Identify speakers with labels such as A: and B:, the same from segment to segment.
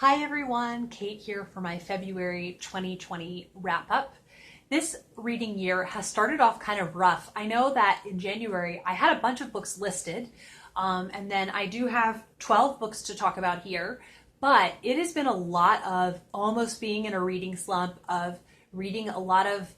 A: Hi everyone, Kate here for my February 2020 wrap up. This reading year has started off kind of rough. I know that in January I had a bunch of books listed, and then I do have 12 books to talk about here, but it has been a lot of almost being in a reading slump, of reading a lot of,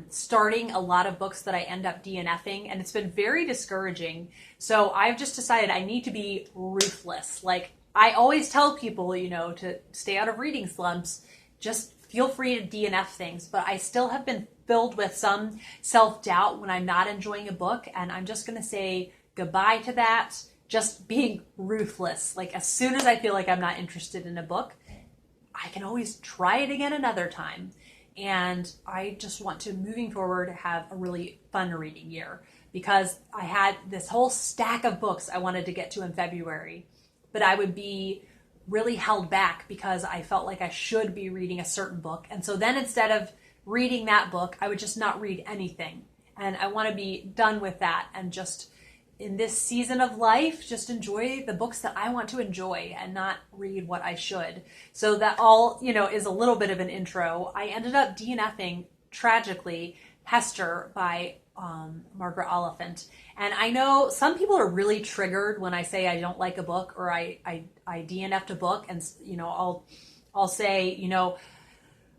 A: starting a lot of books that I end up DNFing, and it's been very discouraging. So I've just decided I need to be ruthless. Like, I always tell people, to stay out of reading slumps, just feel free to DNF things, but I still have been filled with some self-doubt when I'm not enjoying a book, and I'm just going to say goodbye to that, just being ruthless. Like, as soon as I feel like I'm not interested in a book, I can always try it again another time. And I just want to, moving forward, have a really fun reading year, because I had this whole stack of books I wanted to get to in February, but I would be really held back because I felt like I should be reading a certain book. And so then instead of reading that book, I would just not read anything. And I want to be done with that and just, in this season of life, just enjoy the books that I want to enjoy and not read what I should. So that all, is a little bit of an intro. I ended up DNFing, tragically, Hester by Margaret Oliphant. And I know some people are really triggered when I say I don't like a book, or I DNF'd a book, and I'll say,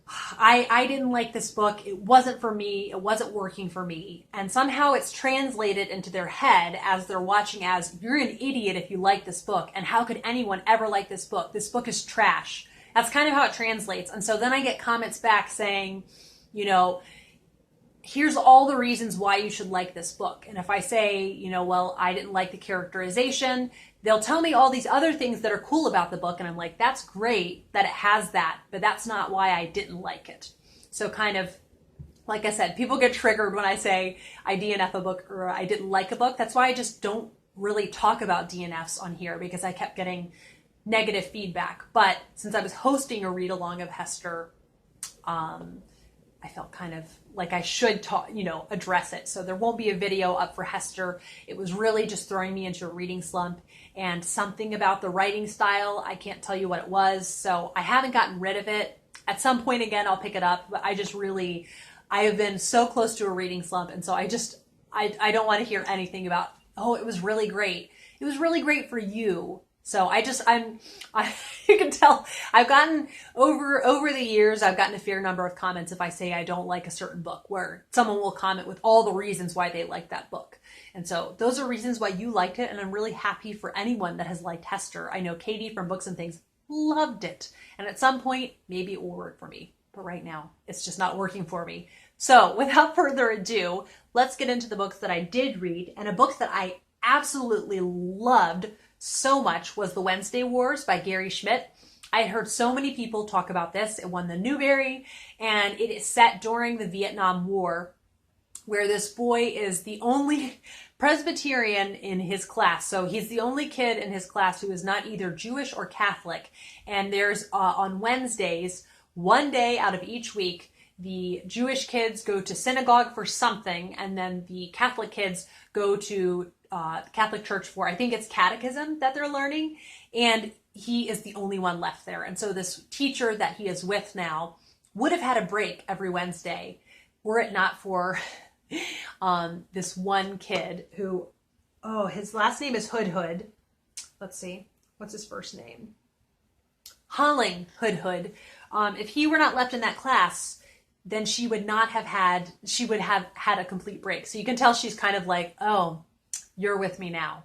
A: I didn't like this book. It wasn't for me. It wasn't working for me. And somehow it's translated into their head as they're watching as, you're an idiot if you like this book. And how could anyone ever like this book? This book is trash. That's kind of how it translates. And so then I get comments back saying, here's all the reasons why you should like this book. And if I say, well, I didn't like the characterization, they'll tell me all these other things that are cool about the book. And I'm like, that's great that it has that, but that's not why I didn't like it. So kind of, like I said, people get triggered when I say I DNF a book or I didn't like a book. That's why I just don't really talk about DNFs on here, because I kept getting negative feedback. But since I was hosting a read along of Hester, I felt kind of like I should talk, address it. So there won't be a video up for Hester. It was really just throwing me into a reading slump, and something about the writing style, I can't tell you what it was. So I haven't gotten rid of it. At some point again, I'll pick it up, but I have been so close to a reading slump. And so I don't want to hear anything about, oh, it was really great. It was really great for you. So you can tell I've gotten over the years, I've gotten a fair number of comments if I say I don't like a certain book, where someone will comment with all the reasons why they like that book. And so those are reasons why you liked it. And I'm really happy for anyone that has liked Hester. I know Katie from Books and Things loved it. And at some point, maybe it will work for me. But right now, it's just not working for me. So without further ado, let's get into the books that I did read. And a book that I absolutely loved so much was The Wednesday Wars by Gary Schmidt. I had heard so many people talk about this. It won the Newbery, and it is set during the Vietnam War, where this boy is the only Presbyterian in his class. So he's the only kid in his class who is not either Jewish or Catholic. And there's on Wednesdays, one day out of each week, the Jewish kids go to synagogue for something, and then the Catholic kids go to Catholic church for, I think it's catechism that they're learning, and he is the only one left there. And so this teacher that he is with now would have had a break every Wednesday were it not for this one kid who, his last name is Hood. Let's see, what's his first name? Holling Hood. If he were not left in that class, then she would have had a complete break. So you can tell she's kind of like, oh, you're with me now.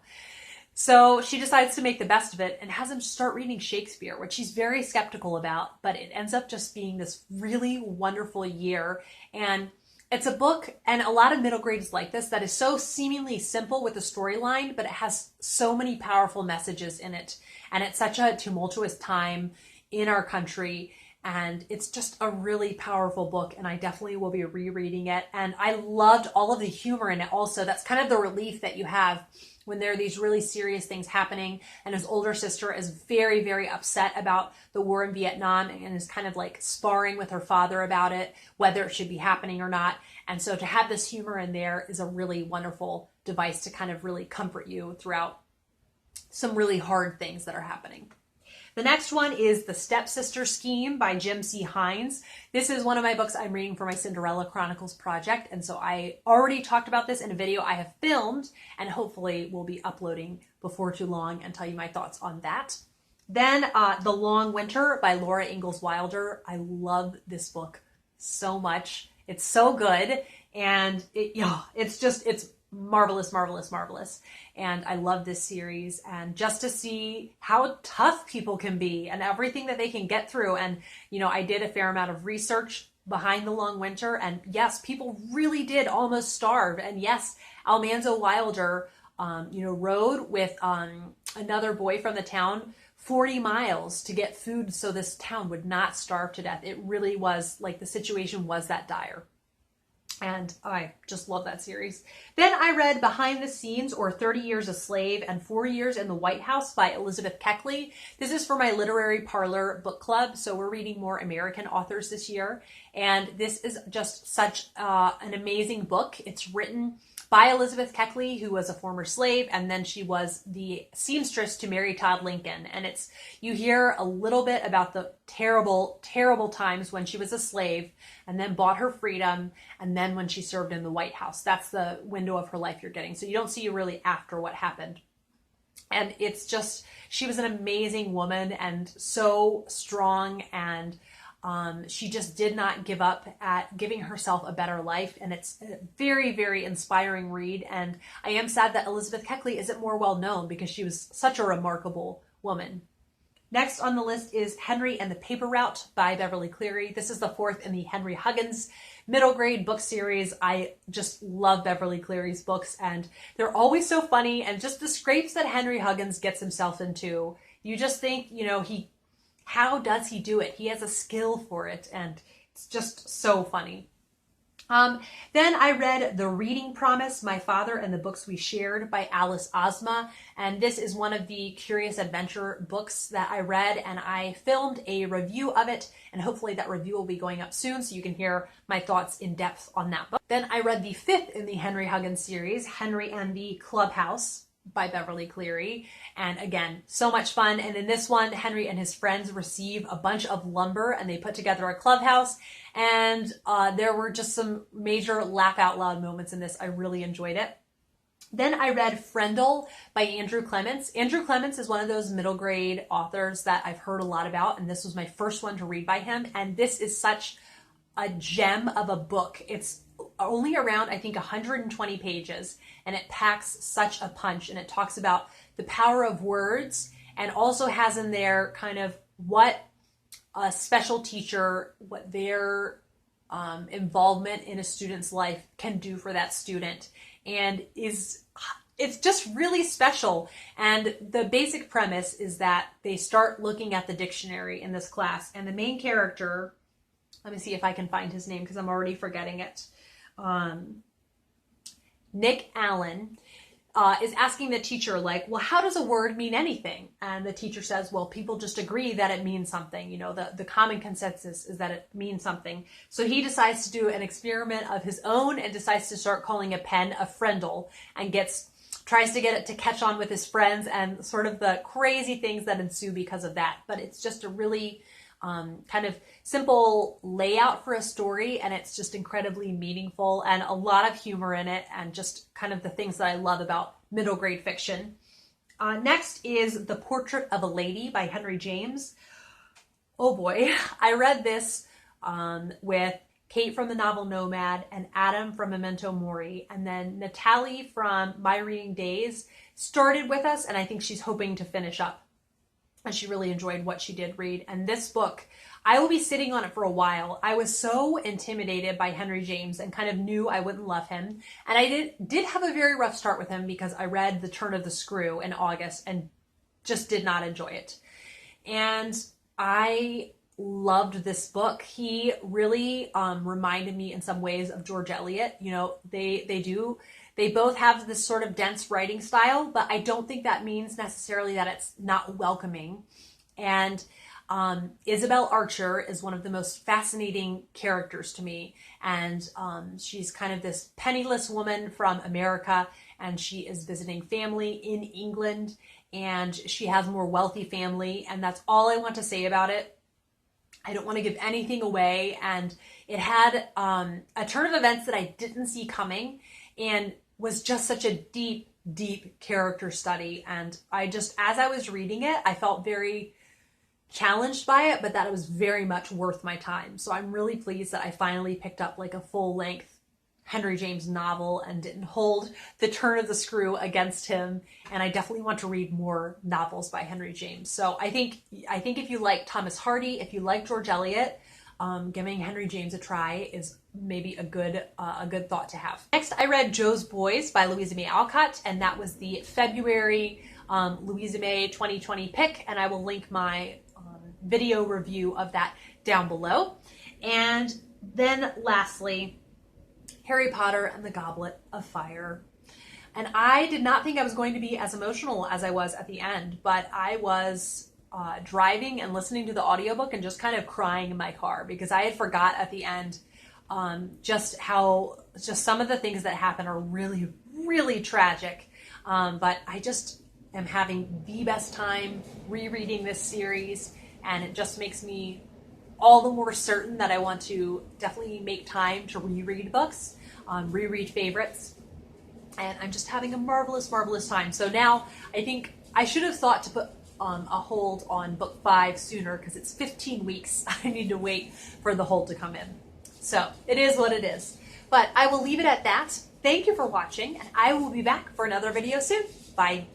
A: So she decides to make the best of it and has him start reading Shakespeare, which she's very skeptical about, but it ends up just being this really wonderful year. And it's a book, and a lot of middle grades like this, that is so seemingly simple with the storyline, but it has so many powerful messages in it. And it's such a tumultuous time in our country. And it's just a really powerful book, and I definitely will be rereading it. And I loved all of the humor in it also. That's kind of the relief that you have when there are these really serious things happening. And his older sister is very, very upset about the war in Vietnam and is kind of like sparring with her father about it, whether it should be happening or not. And so to have this humor in there is a really wonderful device to kind of really comfort you throughout some really hard things that are happening. The next one is The Stepsister Scheme by Jim C. Hines. This is one of my books I'm reading for my Cinderella Chronicles project, and so I already talked about this in a video I have filmed and hopefully will be uploading before too long and tell you my thoughts on that. Then The Long Winter by Laura Ingalls Wilder. I love this book so much. It's so good, and it's marvelous, marvelous, marvelous. And I love this series, and just to see how tough people can be and everything that they can get through. And, you know, I did a fair amount of research behind The Long Winter, and yes, people really did almost starve. And yes, Almanzo Wilder, rode with another boy from the town 40 miles to get food so this town would not starve to death. It really was like the situation was that dire. And I just love that series. Then I read Behind the Scenes, or 30 Years a Slave and 4 Years in the White House by Elizabeth Keckley. This is for my Literary Parlor book club, so we're reading more American authors this year. And this is just such an amazing book. It's written by Elizabeth Keckley, who was a former slave, and then she was the seamstress to Mary Todd Lincoln. And you hear a little bit about the terrible, terrible times when she was a slave and then bought her freedom, and then when she served in the White House. That's the window of her life you're getting. So you don't see really after what happened. And it's just, she was an amazing woman and so strong, and she just did not give up at giving herself a better life. And it's a very, very inspiring read. And I am sad that Elizabeth Keckley isn't more well known because she was such a remarkable woman. Next on the list is Henry and the Paper Route by Beverly Cleary. This is the fourth in the Henry Huggins middle grade book series. I just love Beverly Cleary's books, and they're always so funny, and just the scrapes that Henry Huggins gets himself into. You just think, how does he do it? He has a skill for it, and it's just so funny. Then I read The Reading Promise, My Father and the Books We Shared by Alice Ozma. And this is one of the Curious Adventure books that I read, and I filmed a review of it, and hopefully that review will be going up soon so you can hear my thoughts in depth on that book. Then I read the fifth in the Henry Huggins series, Henry and the Clubhouse by Beverly Cleary. And again, so much fun. And in this one, Henry and his friends receive a bunch of lumber and they put together a clubhouse. And there were just some major laugh out loud moments in this. I really enjoyed it. Then I read Frindle by Andrew Clements. Andrew Clements is one of those middle grade authors that I've heard a lot about, and this was my first one to read by him. And this is such a gem of a book. It's only around, I think, 120 pages, and it packs such a punch, and it talks about the power of words, and also has in there kind of what a special teacher, what their involvement in a student's life can do for that student, and it's just really special. And the basic premise is that they start looking at the dictionary in this class, and the main character, let me see if I can find his name because I'm already forgetting it. Nick Allen is asking the teacher, like, well, how does a word mean anything? And the teacher says, well, people just agree that it means something. The common consensus is that it means something. So he decides to do an experiment of his own and decides to start calling a pen a Frindle, and tries to get it to catch on with his friends, and sort of the crazy things that ensue because of that. But it's just a really kind of simple layout for a story, and it's just incredibly meaningful and a lot of humor in it, and just kind of the things that I love about middle grade fiction. Next is The Portrait of a Lady by Henry James. Oh boy, I read this with Kate from the novel Nomad and Adam from Memento Mori, and then Natalie from My Reading Days started with us, and I think she's hoping to finish up. And she really enjoyed what she did read. And this book, I will be sitting on it for a while. I was so intimidated by Henry James and kind of knew I wouldn't love him. And I did have a very rough start with him because I read The Turn of the Screw in August and just did not enjoy it. And I loved this book. He really reminded me in some ways of George Eliot. They both have this sort of dense writing style, but I don't think that means necessarily that it's not welcoming. And Isabel Archer is one of the most fascinating characters to me. And she's kind of this penniless woman from America, and she is visiting family in England. and she has a more wealthy family, and that's all I want to say about it. I don't want to give anything away, and it had a turn of events that I didn't see coming, and was just such a deep, deep character study. And I just, as I was reading it, I felt very challenged by it, but that it was very much worth my time. So I'm really pleased that I finally picked up like a full-length Henry James novel and didn't hold the turn of the screw against him. And I definitely want to read more novels by Henry James. So I think if you like Thomas Hardy, if you like George Eliot, giving Henry James a try is maybe a good thought to have. Next, I read Jo's Boys by Louisa May Alcott, and that was the February Louisa May 2020 pick, and I will link my video review of that down below. And then lastly, Harry Potter and the Goblet of Fire. And I did not think I was going to be as emotional as I was at the end, but I was driving and listening to the audiobook and just kind of crying in my car, because I had forgot at the end just some of the things that happen are really, really tragic. But I just am having the best time rereading this series, and it just makes me all the more certain that I want to definitely make time to reread books, reread favorites, and I'm just having a marvelous, marvelous time. So now I think I should have thought to put a hold on book 5 sooner, because it's 15 weeks. I need to wait for the hold to come in. So it is what it is. But I will leave it at that. Thank you for watching, and I will be back for another video soon. Bye.